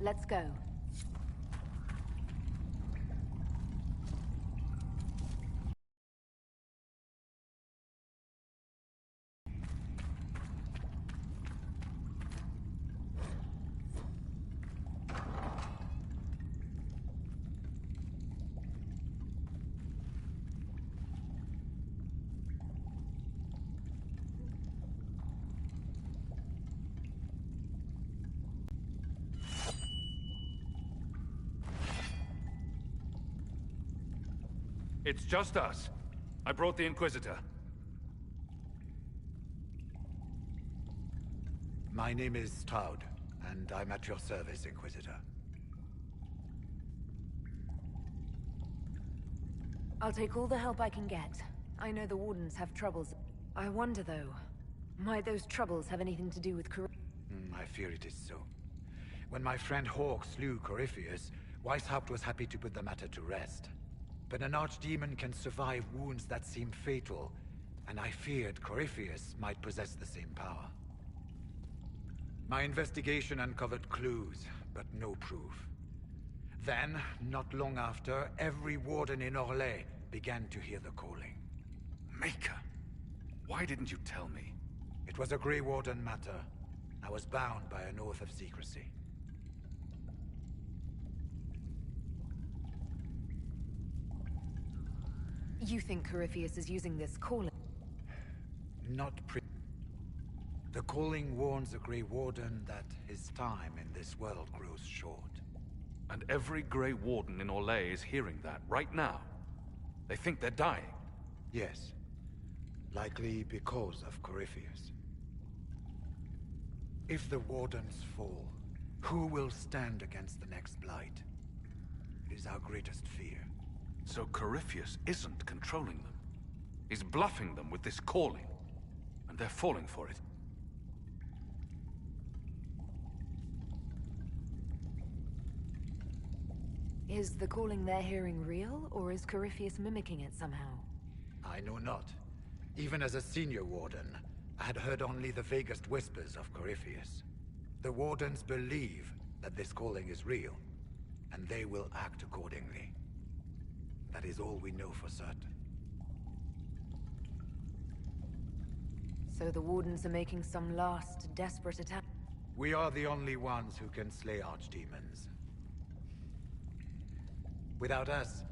Let's go. It's just us. I brought the Inquisitor. My name is Todd, and I'm at your service, Inquisitor. I'll take all the help I can get. I know the Wardens have troubles. I wonder, though, might those troubles have anything to do with I fear it is so. When my friend Hawk slew Corypheus, Weishaupt was happy to put the matter to rest. But an archdemon can survive wounds that seem fatal, and I feared Corypheus might possess the same power. My investigation uncovered clues, but no proof. Then, not long after, every warden in Orlais began to hear the calling. Maker, why didn't you tell me? It was a Grey Warden matter. I was bound by an oath of secrecy. You think Corypheus is using this calling? The calling warns a Grey Warden that his time in this world grows short. And every Grey Warden in Orlais is hearing that right now. They think they're dying. Yes. Likely because of Corypheus. If the Wardens fall, who will stand against the next Blight? It is our greatest fear. So Corypheus isn't controlling them. He's bluffing them with this calling. And they're falling for it. Is the calling they're hearing real, or is Corypheus mimicking it somehow? I know not. Even as a senior Warden, I had heard only the vaguest whispers of Corypheus. The Wardens believe that this calling is real, and they will act accordingly. That is all we know for certain. So the Wardens are making some last, desperate attack? We are the only ones who can slay archdemons. Without us,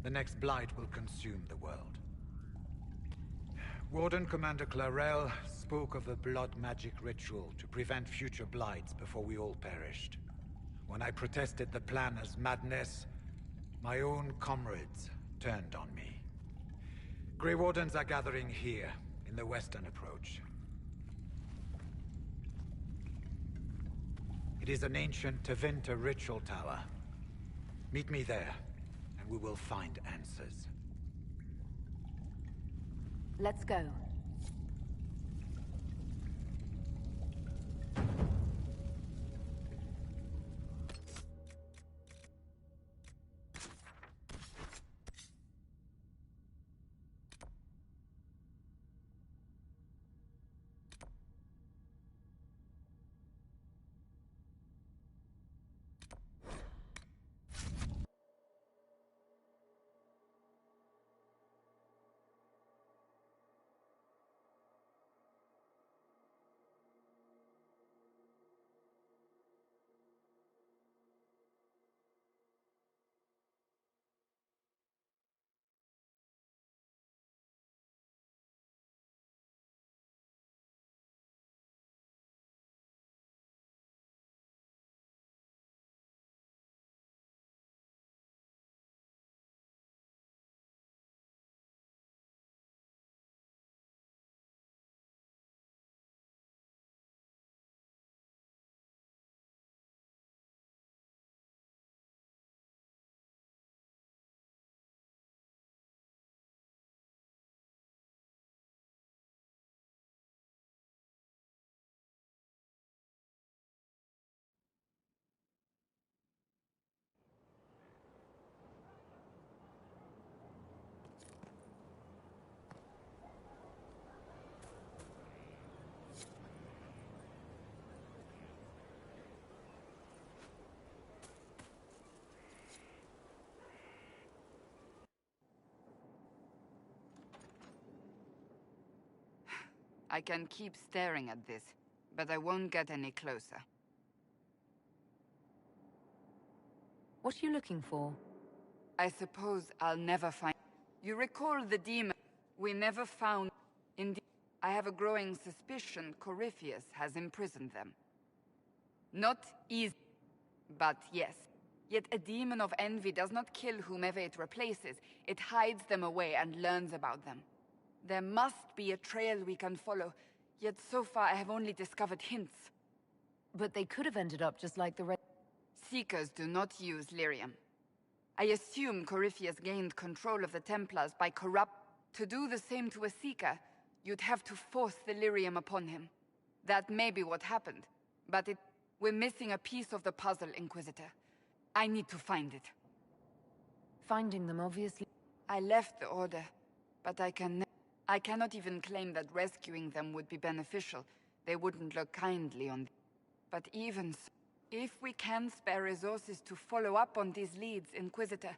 the next Blight will consume the world. Warden Commander Clarel spoke of a blood magic ritual to prevent future Blights before we all perished. When I protested the plan as madness, my own comrades turned on me. Grey Wardens are gathering here, in the western approach. It is an ancient Tevinter ritual tower. Meet me there, and we will find answers. Let's go. I can keep staring at this, but I won't get any closer. What are you looking for? I suppose I'll never find... You recall the demon we never found? Indeed, I have a growing suspicion Corypheus has imprisoned them. Not easy, but yes. Yet a demon of envy does not kill whomever it replaces. It hides them away and learns about them. There must be a trail we can follow, yet so far I have only discovered hints. But they could have ended up just like the rest. Seekers do not use lyrium. I assume Corypheus gained control of the Templars by corrupt... To do the same to a Seeker, you'd have to force the lyrium upon him. That may be what happened, but we're missing a piece of the puzzle, Inquisitor. I need to find it. Finding them, obviously. I left the Order, but I cannot even claim that rescuing them would be beneficial. They wouldn't look kindly on... But even so, if we can spare resources to follow up on these leads, Inquisitor,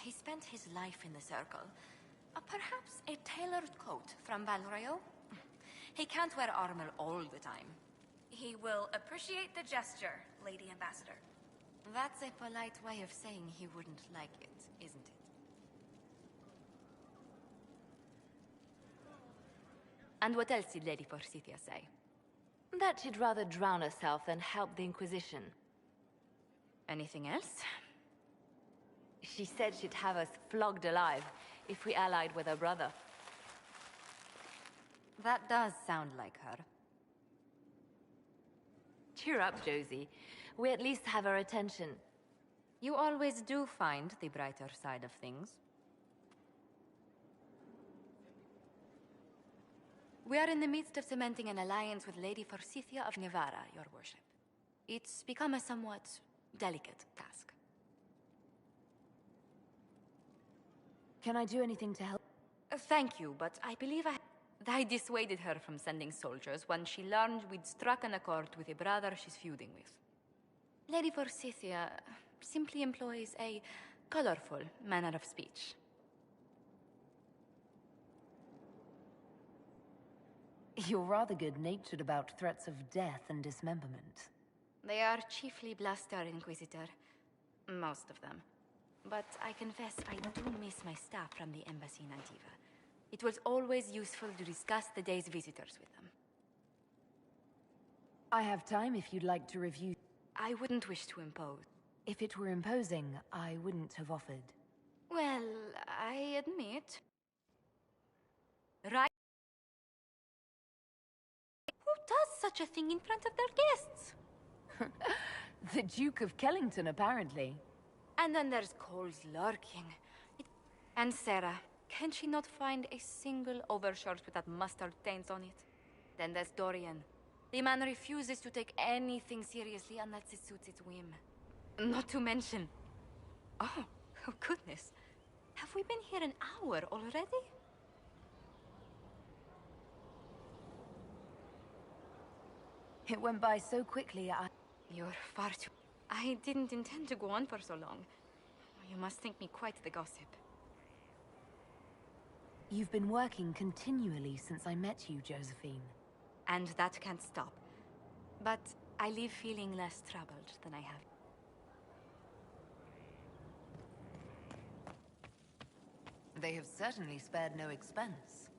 He spent his life in the Circle. Perhaps a tailored coat from Valrayo? He can't wear armor all the time. He will appreciate the gesture, Lady Ambassador. That's a polite way of saying he wouldn't like it, isn't it? And what else did Lady Forsythia say? That she'd rather drown herself than help the Inquisition. Anything else? She said she'd have us flogged alive if we allied with her brother. That does sound like her. Cheer up, Josie. We at least have her attention. You always do find the brighter side of things. We are in the midst of cementing an alliance with Lady Forsythia of Navarra, Your Worship. It's become a somewhat delicate task. Can I do anything to help? Thank you, but I believe I dissuaded her from sending soldiers when she learned we'd struck an accord with a brother she's feuding with. Lady Forsythia simply employs a colorful manner of speech. You're rather good-natured about threats of death and dismemberment. They are chiefly bluster, Inquisitor. Most of them. But I confess I do miss my staff from the embassy in Antiva. It was always useful to discuss the day's visitors with them. I have time if you'd like to review. I wouldn't wish to impose. If it were imposing, I wouldn't have offered. Well, I admit... Right? Who does such a thing in front of their guests? The Duke of Kellington, apparently. And then there's Cole's lurking. And Sarah, can she not find a single overshirt with that mustard taint on it? Then there's Dorian. The man refuses to take anything seriously unless it suits its whim. Not to mention... Oh goodness. Have we been here an hour already? It went by so quickly, You're far too... I didn't intend to go on for so long. You must think me quite the gossip. You've been working continually since I met you, Josephine. And that can't stop. But I leave feeling less troubled than I have. They have certainly spared no expense.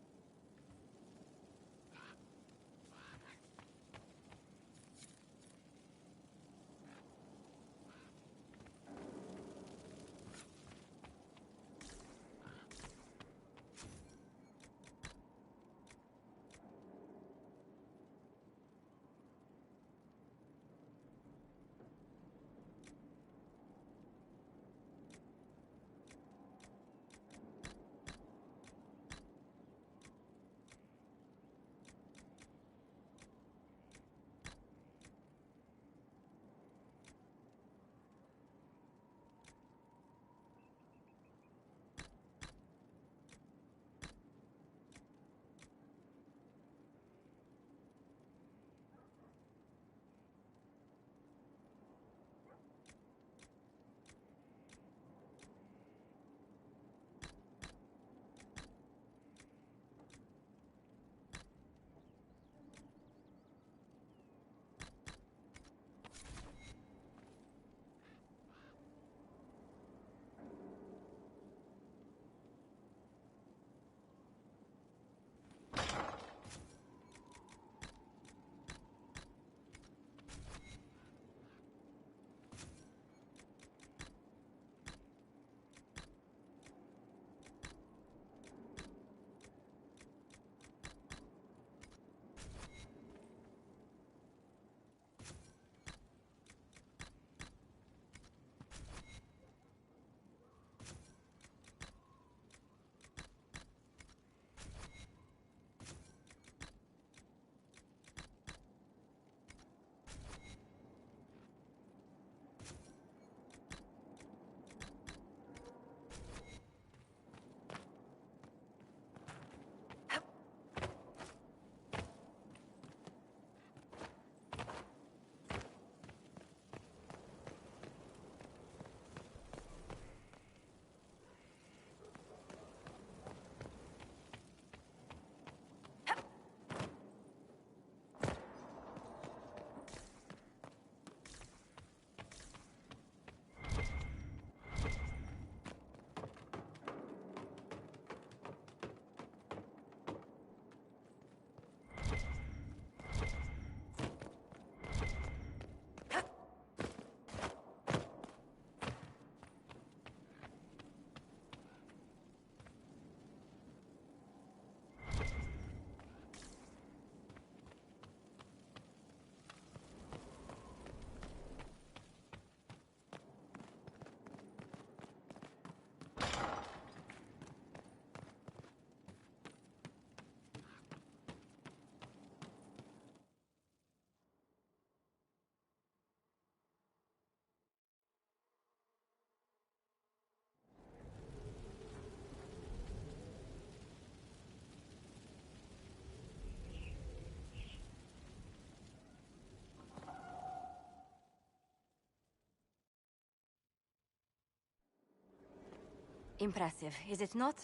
Impressive, is it not?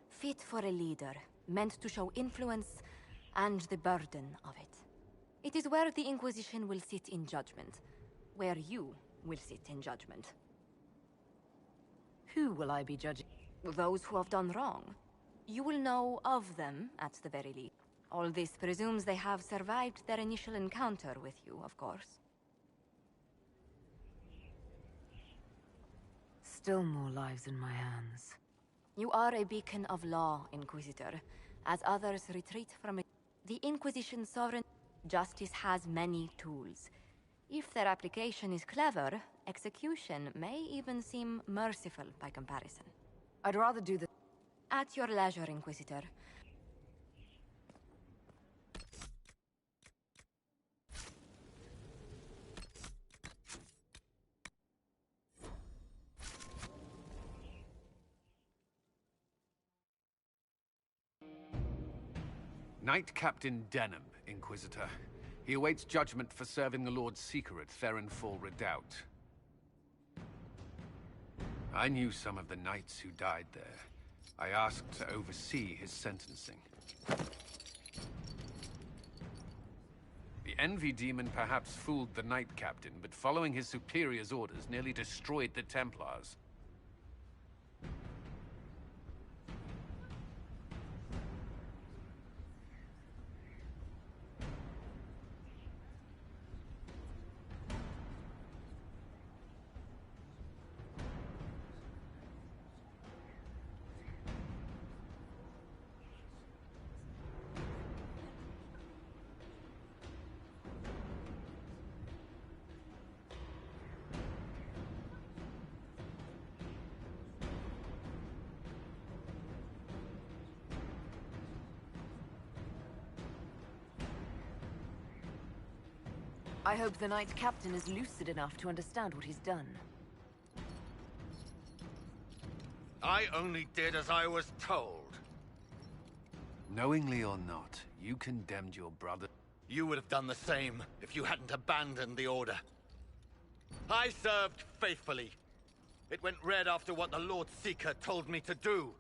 Fit for a leader, meant to show influence and the burden of it. It is where the Inquisition will sit in judgment. Where you will sit in judgment. Who will I be judging? Those who have done wrong. You will know of them, at the very least. All this presumes they have survived their initial encounter with you, of course. Still more lives in my hands. You are a beacon of law, Inquisitor. As others retreat from it, the Inquisition's sovereign justice has many tools. If their application is clever, execution may even seem merciful by comparison. I'd rather do the... At your leisure, Inquisitor. Knight Captain Denham, Inquisitor. He awaits judgment for serving the Lord Seeker at Therenfall Redoubt. I knew some of the knights who died there. I asked to oversee his sentencing. The Envy Demon perhaps fooled the Knight Captain, but following his superior's orders nearly destroyed the Templars. I hope the Knight Captain is lucid enough to understand what he's done. I only did as I was told. Knowingly or not, you condemned your brother. You would have done the same if you hadn't abandoned the Order. I served faithfully. It went red after what the Lord Seeker told me to do.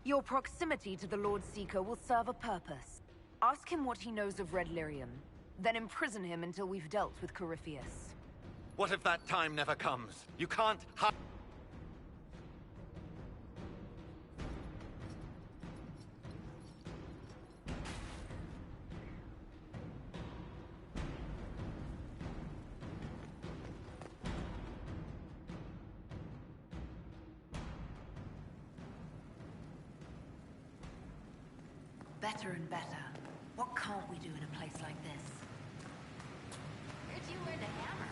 Your proximity to the Lord Seeker will serve a purpose. Ask him what he knows of Red Lyrium, then imprison him until we've dealt with Corypheus. What if that time never comes? You can't hide. Better and better. What can't we do in a place like this? Where'd you learn to hammer?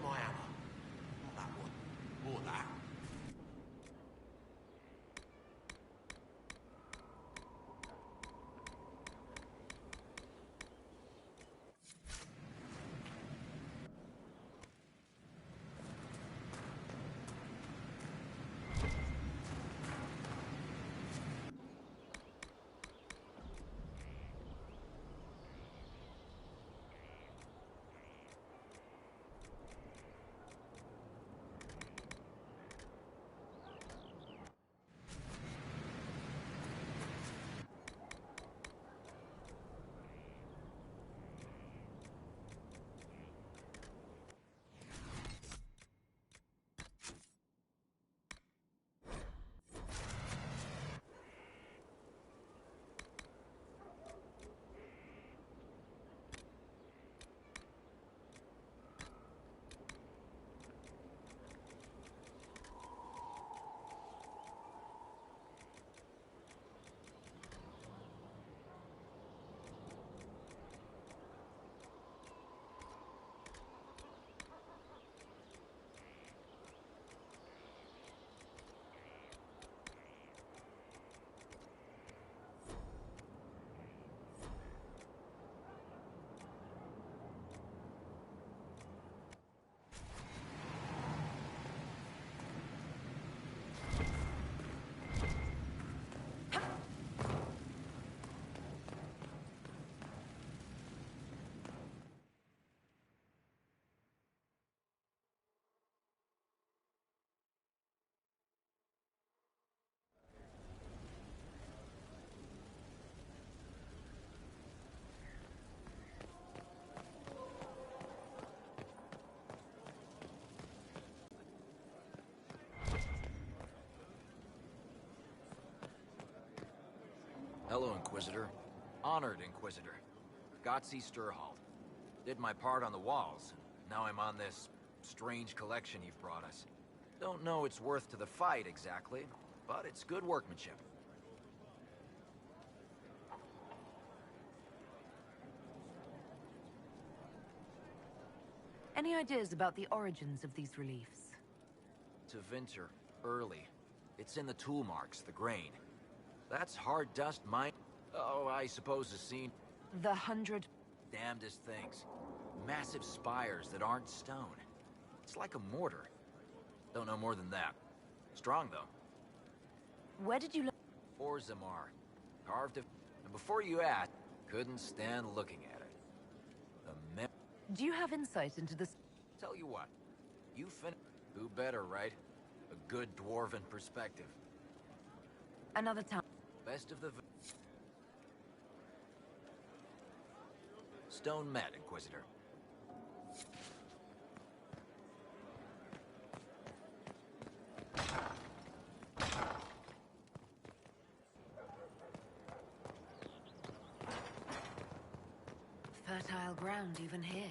my hammer? Not that one. Or that. Hello, Inquisitor. Honored Inquisitor. Gotzi Sturhald. Did my part on the walls. Now I'm on this strange collection you've brought us. Don't know its worth to the fight exactly, but it's good workmanship. Any ideas about the origins of these reliefs? To Winter, early. It's in the tool marks, the grain. That's hard dust mine. Oh, I suppose the scene. The 100... Damnedest things. Massive spires that aren't stone. It's like a mortar. Don't know more than that. Strong, though. Where did you... Orzammar. Carved it. And before you ask, couldn't stand looking at it. The Do you have insight into this? Tell you what. You Who better, right? A good dwarven perspective. Another time. Best of the... Stone met, Inquisitor. Fertile ground even here.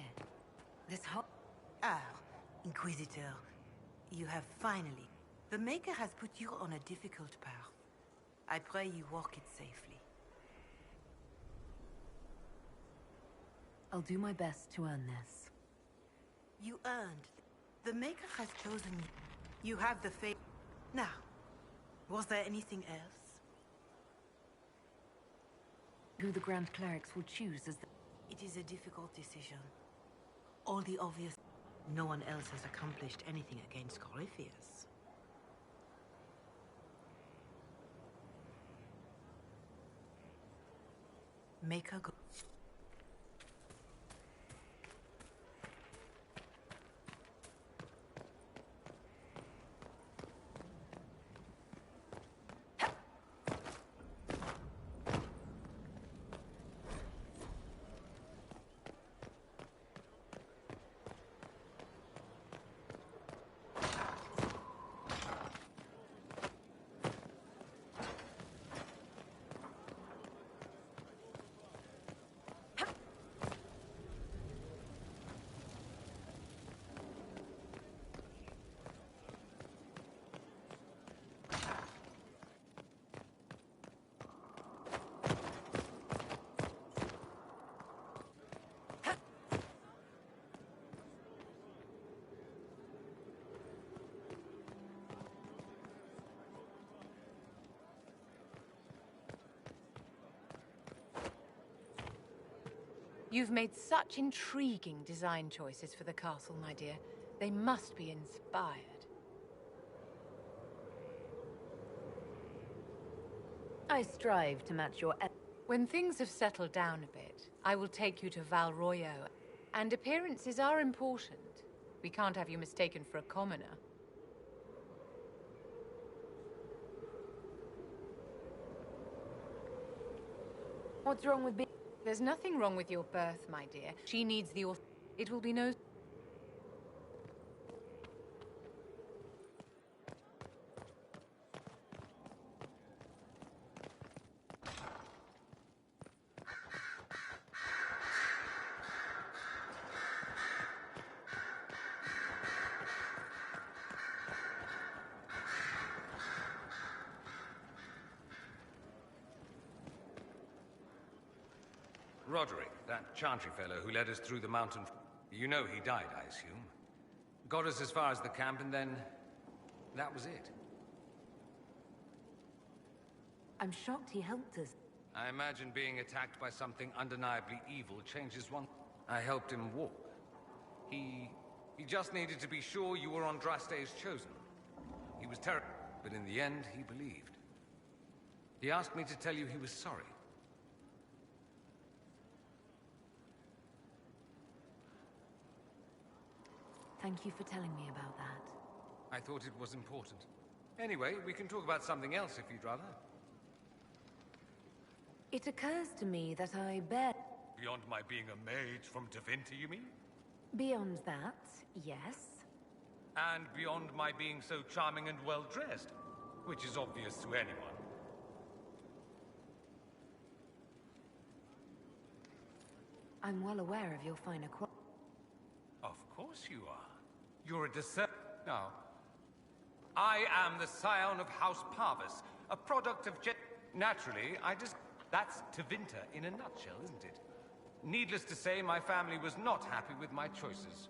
This whole... Ah, Inquisitor. You have finally... The Maker has put you on a difficult path. I pray you walk it safely. I'll do my best to earn this. You earned. The Maker has chosen you. You have the fate. Now, was there anything else? Who the Grand Clerics will choose as the... It is a difficult decision. All the obvious... No one else has accomplished anything against Corypheus. Maker go... You've made such intriguing design choices for the castle, my dear. They must be inspired. I strive to match your... When things have settled down a bit, I will take you to Val Royo. And appearances are important. We can't have you mistaken for a commoner. What's wrong with being... There's nothing wrong with your birth, my dear. She needs the It will be no... Roderick, that Chantry fellow who led us through the mountain... You know he died, I assume. Got us as far as the camp, and then... that was it. I'm shocked he helped us. I imagine being attacked by something undeniably evil changes one... I helped him walk. He just needed to be sure you were on Draste's chosen. He was terrible, but in the end, he believed. He asked me to tell you he was sorry. Thank you for telling me about that. I thought it was important. Anyway, we can talk about something else if you'd rather. It occurs to me that I bear... Beyond my being a mage from Tevinter, you mean? Beyond that, yes. And beyond my being so charming and well-dressed, which is obvious to anyone. I'm well aware of your finer qualities. Of course you are. You're a Now, I am the scion of House Parvis, a product of Naturally, That's Tevinter in a nutshell, isn't it? Needless to say, my family was not happy with my choices.